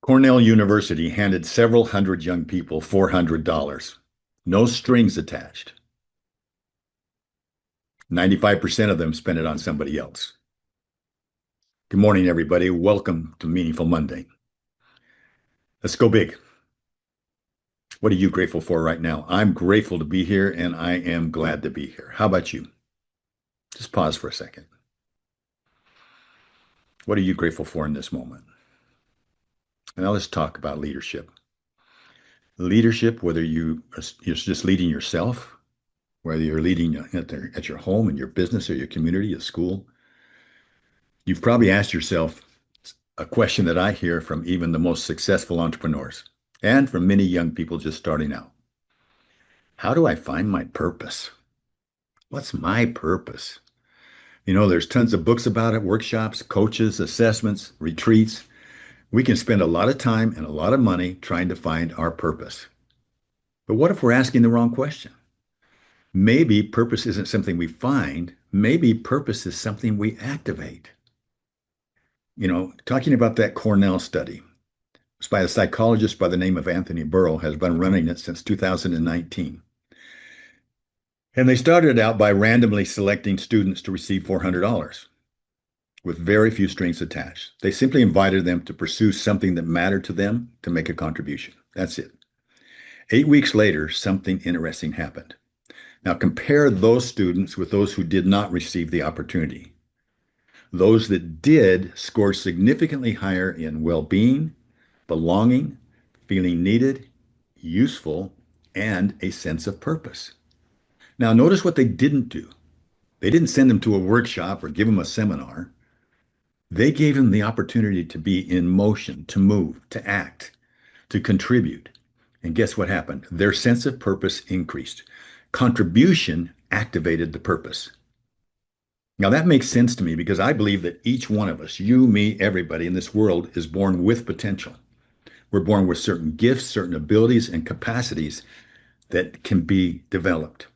Cornell University handed several hundred young people $400. No strings attached. 95% of them spent it on somebody else. Good morning, everybody. Welcome to Meaningful Monday. Let's go big. What are you grateful for right now? I'm grateful to be here and I am glad to be here. How about you? Just pause for a second. What are you grateful for in this moment? And now let's talk about leadership. Leadership, whether you're just leading yourself, whether you're leading at your home, in your business, or your community, at school, you've probably asked yourself a question that I hear from even the most successful entrepreneurs and from many young people just starting out. How do I find my purpose? What's my purpose? There's tons of books about it, workshops, coaches, assessments, retreats. We can spend a lot of time and a lot of money trying to find our purpose. But what if we're asking the wrong question? Maybe purpose isn't something we find. Maybe purpose is something we activate. Talking about that Cornell study, it's by a psychologist by the name of Anthony Burrow, has been running it since 2019. And they started out by randomly selecting students to receive $400 with very few strings attached. They simply invited them to pursue something that mattered to them to make a contribution. That's it. 8 weeks later, something interesting happened. Now compare those students with those who did not receive the opportunity. Those that did scored significantly higher in well-being, belonging, feeling needed, useful, and a sense of purpose. Now, notice what they didn't do. They didn't send them to a workshop or give them a seminar. They gave them the opportunity to be in motion, to move, to act, to contribute. And guess what happened? Their sense of purpose increased. Contribution activated the purpose. Now, that makes sense to me because I believe that each one of us, you, me, everybody in this world, is born with potential. We're born with certain gifts, certain abilities, and capacities that can be developed.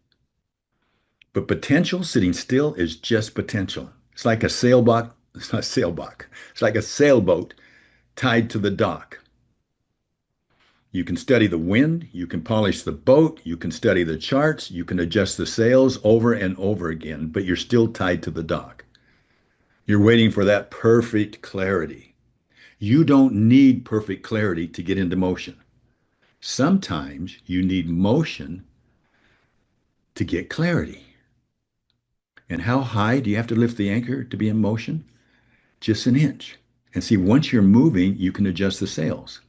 But potential sitting still is just potential. It's like a sailboat. It's not a sailboat. It's like a sailboat tied to the dock. You can study the wind, you can polish the boat, you can study the charts, you can adjust the sails over and over again, but you're still tied to the dock. You're waiting for that perfect clarity. You don't need perfect clarity to get into motion. Sometimes you need motion to get clarity. And how high do you have to lift the anchor to be in motion? Just an inch. And see, once you're moving, you can adjust the sails.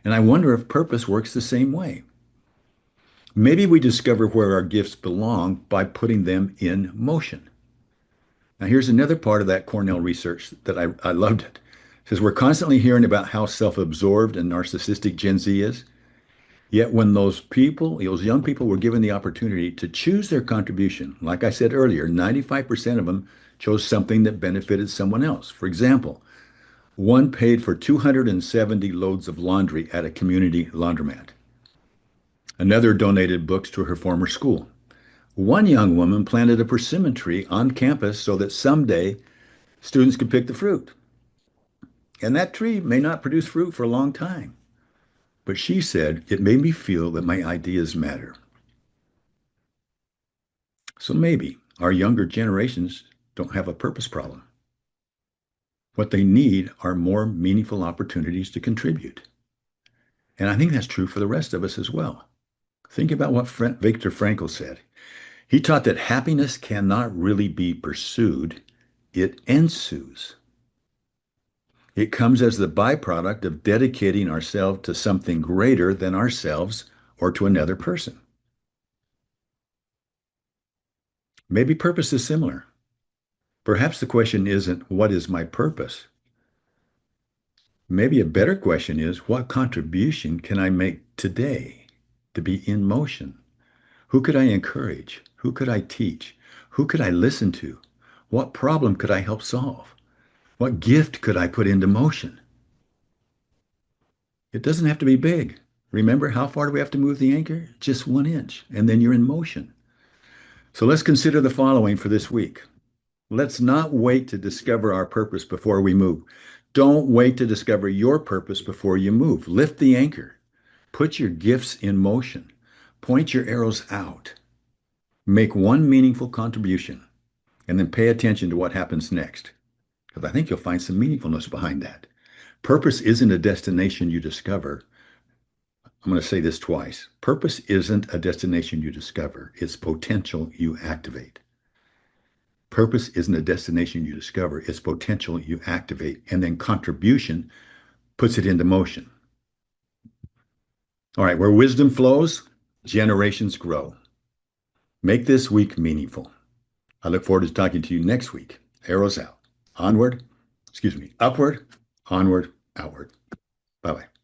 And I wonder if purpose works the same way. Maybe we discover where our gifts belong by putting them in motion. Now, here's another part of that Cornell research that I loved it. It says we're constantly hearing about how self-absorbed and narcissistic Gen Z is. Yet when those young people were given the opportunity to choose their contribution, like I said earlier, 95% of them chose something that benefited someone else. For example, one paid for 270 loads of laundry at a community laundromat. Another donated books to her former school. One young woman planted a persimmon tree on campus so that someday students could pick the fruit. And that tree may not produce fruit for a long time. But she said, it made me feel that my ideas matter. So maybe our younger generations don't have a purpose problem. What they need are more meaningful opportunities to contribute. And I think that's true for the rest of us as well. Think about what Viktor Frankl said. He taught that happiness cannot really be pursued, it ensues. It comes as the byproduct of dedicating ourselves to something greater than ourselves or to another person. Maybe purpose is similar. Perhaps the question isn't, what is my purpose? Maybe a better question is, what contribution can I make today to be in motion? Who could I encourage? Who could I teach? Who could I listen to? What problem could I help solve? What gift could I put into motion? It doesn't have to be big. Remember, how far do we have to move the anchor? Just 1 inch, and then you're in motion. So let's consider the following for this week. Let's not wait to discover our purpose before we move. Don't wait to discover your purpose before you move. Lift the anchor. Put your gifts in motion. Point your arrows out. Make one meaningful contribution, and then pay attention to what happens next, because I think you'll find some meaningfulness behind that. Purpose isn't a destination you discover. I'm going to say this twice. Purpose isn't a destination you discover, it's potential you activate. Purpose isn't a destination you discover, it's potential you activate. And then contribution puts it into motion. All right, where wisdom flows, generations grow. Make this week meaningful. I look forward to talking to you next week. Arrows out. Onward, upward, onward, outward. Bye bye.